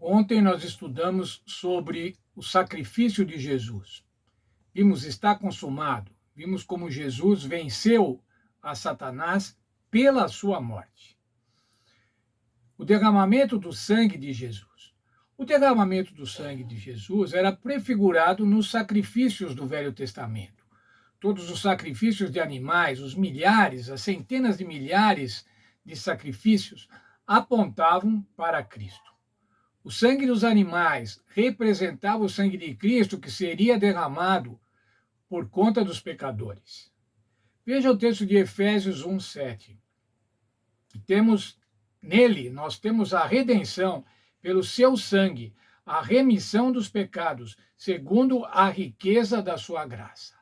Ontem nós estudamos sobre o sacrifício de Jesus. Vimos está consumado. Vimos como Jesus venceu a Satanás pela sua morte. O derramamento do sangue de Jesus. O derramamento do sangue de Jesus era prefigurado nos sacrifícios do Velho Testamento. Todos os sacrifícios de animais, os milhares, as centenas de milhares de sacrifícios apontavam para Cristo. O sangue dos animais representava o sangue de Cristo que seria derramado por conta dos pecadores. Veja o texto de Efésios 1:7. Nós temos a redenção pelo seu sangue, a remissão dos pecados, segundo a riqueza da sua graça.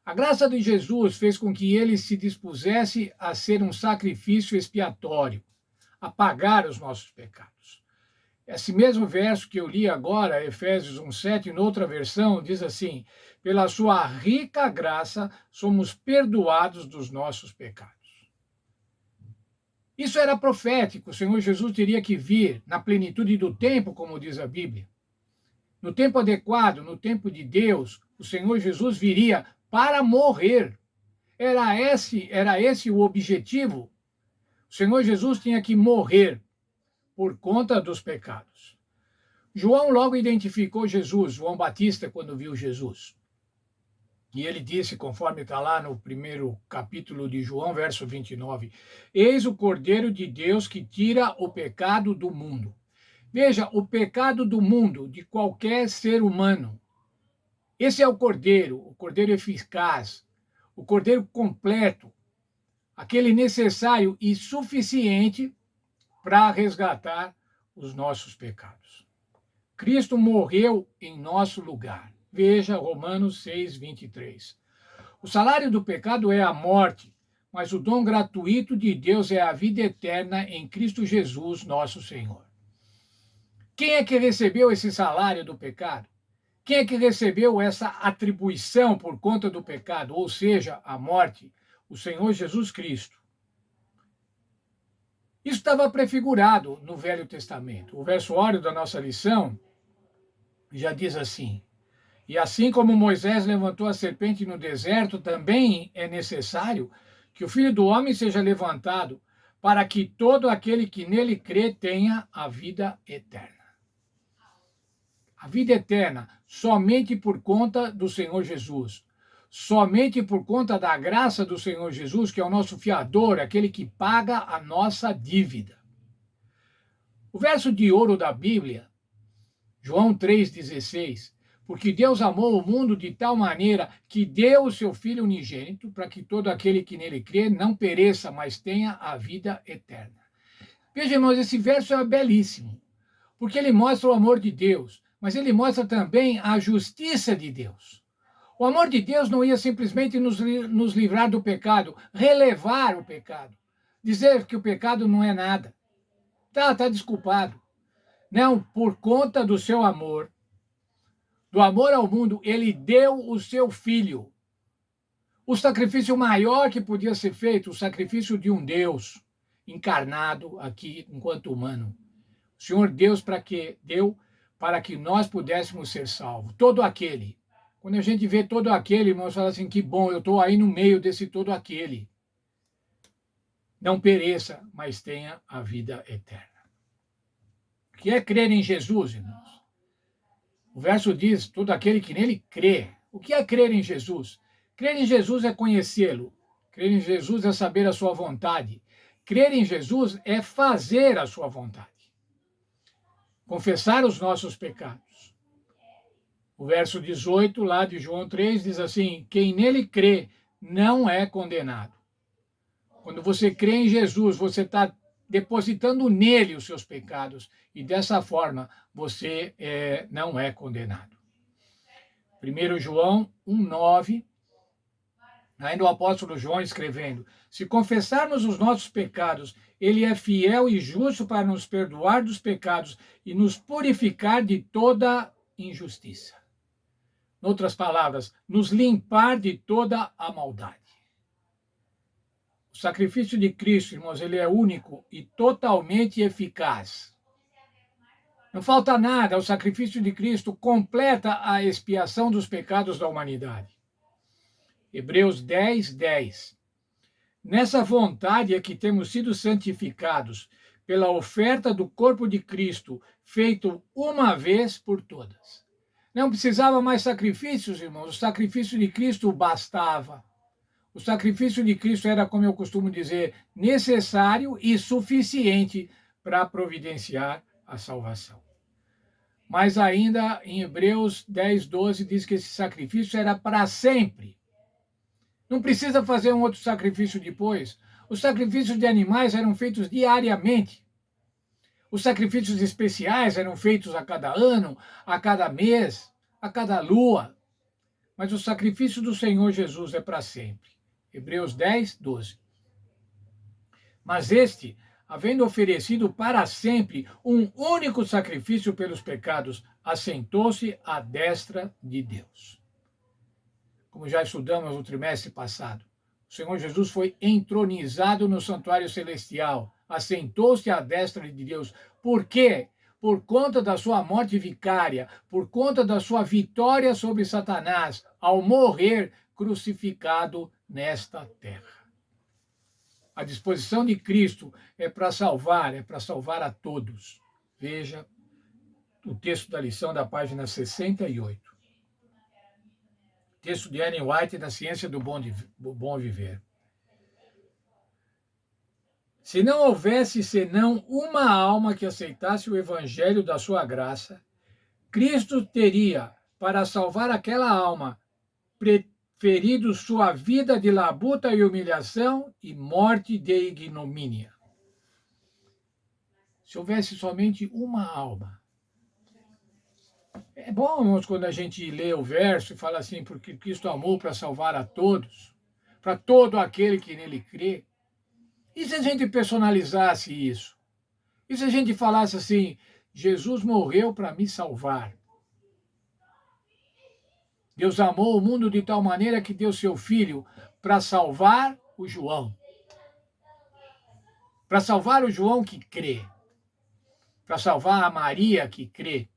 A graça de Jesus fez com que ele se dispusesse a ser um sacrifício expiatório, a pagar os nossos pecados. Esse mesmo verso que eu li agora, Efésios 1:7, em outra versão, diz assim: pela sua rica graça somos perdoados dos nossos pecados. Isso era profético, o Senhor Jesus teria que vir na plenitude do tempo, como diz a Bíblia. No tempo adequado, no tempo de Deus, o Senhor Jesus viria para morrer. Era esse o objetivo. O Senhor Jesus tinha que morrer por conta dos pecados. João logo identificou Jesus, João Batista, quando viu Jesus. E ele disse, conforme está lá no primeiro capítulo de João, verso 29, eis o Cordeiro de Deus que tira o pecado do mundo. Veja, o pecado do mundo, de qualquer ser humano. Esse é o Cordeiro eficaz, o Cordeiro completo, aquele necessário e suficiente para resgatar os nossos pecados. Cristo morreu em nosso lugar. Veja Romanos 6:23. O salário do pecado é a morte, mas o dom gratuito de Deus é a vida eterna em Cristo Jesus, nosso Senhor. Quem é que recebeu esse salário do pecado? Quem é que recebeu essa atribuição por conta do pecado, ou seja, a morte? O Senhor Jesus Cristo. Isso estava prefigurado no Velho Testamento. O versório da nossa lição já diz assim: e assim como Moisés levantou a serpente no deserto, também é necessário que o Filho do Homem seja levantado, para que todo aquele que nele crê tenha a vida eterna. A vida eterna somente por conta do Senhor Jesus. Somente por conta da graça do Senhor Jesus, que é o nosso fiador, aquele que paga a nossa dívida. O verso de ouro da Bíblia, João 3,16, porque Deus amou o mundo de tal maneira que deu o seu Filho unigênito, para que todo aquele que nele crê não pereça, mas tenha a vida eterna. Veja, irmãos, esse verso é belíssimo, porque ele mostra o amor de Deus, mas ele mostra também a justiça de Deus. O amor de Deus não ia simplesmente nos livrar do pecado, relevar o pecado, dizer que o pecado não é nada. Tá desculpado. Não, por conta do seu amor, do amor ao mundo, ele deu o seu Filho. O sacrifício maior que podia ser feito, o sacrifício de um Deus encarnado aqui enquanto humano. O Senhor Deus deu para que nós pudéssemos ser salvos. Todo aquele. Quando a gente vê todo aquele, irmãos, fala assim, que bom, eu estou aí no meio desse todo aquele. Não pereça, mas tenha a vida eterna. O que é crer em Jesus, irmãos? O verso diz, todo aquele que nele crê. O que é crer em Jesus? Crer em Jesus é conhecê-lo. Crer em Jesus é saber a sua vontade. Crer em Jesus é fazer a sua vontade. Confessar os nossos pecados. O verso 18, lá de João 3, diz assim, quem nele crê não é condenado. Quando você crê em Jesus, você está depositando nele os seus pecados e dessa forma você não é condenado. 1 João 1,9, ainda o apóstolo João escrevendo, se confessarmos os nossos pecados, ele é fiel e justo para nos perdoar dos pecados e nos purificar de toda injustiça. Em outras palavras, nos limpar de toda a maldade. O sacrifício de Cristo, irmãos, ele é único e totalmente eficaz. Não falta nada, o sacrifício de Cristo completa a expiação dos pecados da humanidade. Hebreus 10, 10. Nessa vontade é que temos sido santificados pela oferta do corpo de Cristo, feito uma vez por todas. Não precisava mais sacrifícios, irmãos, o sacrifício de Cristo bastava. O sacrifício de Cristo era, como eu costumo dizer, necessário e suficiente para providenciar a salvação. Mas ainda em Hebreus 10, 12 diz que esse sacrifício era para sempre. Não precisa fazer um outro sacrifício depois. Os sacrifícios de animais eram feitos diariamente. Os sacrifícios especiais eram feitos a cada ano, a cada mês, a cada lua. Mas o sacrifício do Senhor Jesus é para sempre. Hebreus 10, 12. Mas este, havendo oferecido para sempre um único sacrifício pelos pecados, assentou-se à destra de Deus. Como já estudamos no trimestre passado, o Senhor Jesus foi entronizado no santuário celestial, assentou-se à destra de Deus. Por quê? Por conta da sua morte vicária, por conta da sua vitória sobre Satanás, ao morrer crucificado nesta terra. A disposição de Cristo é para salvar a todos. Veja o texto da lição da página 68. Texto de Ellen White da Ciência do Bom Viver. Se não houvesse senão uma alma que aceitasse o evangelho da sua graça, Cristo teria, para salvar aquela alma, preferido sua vida de labuta e humilhação e morte de ignomínia. Se houvesse somente uma alma. É bom, irmãos, quando a gente lê o verso e fala assim, porque Cristo amou para salvar a todos, para todo aquele que nele crê. E se a gente personalizasse isso? E se a gente falasse assim, Jesus morreu para me salvar? Deus amou o mundo de tal maneira que deu seu Filho para salvar o João. Para salvar o João que crê. Para salvar a Maria que crê.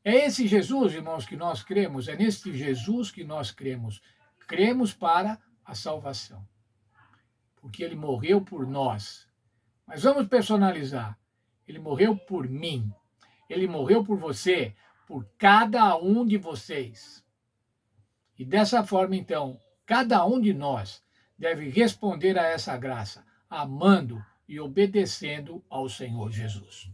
É esse Jesus, irmãos, que nós cremos. É nesse Jesus que nós cremos. Cremos para a salvação. Porque ele morreu por nós. Mas vamos personalizar. Ele morreu por mim. Ele morreu por você. Por cada um de vocês. E dessa forma, então, cada um de nós deve responder a essa graça, amando e obedecendo ao Senhor Jesus.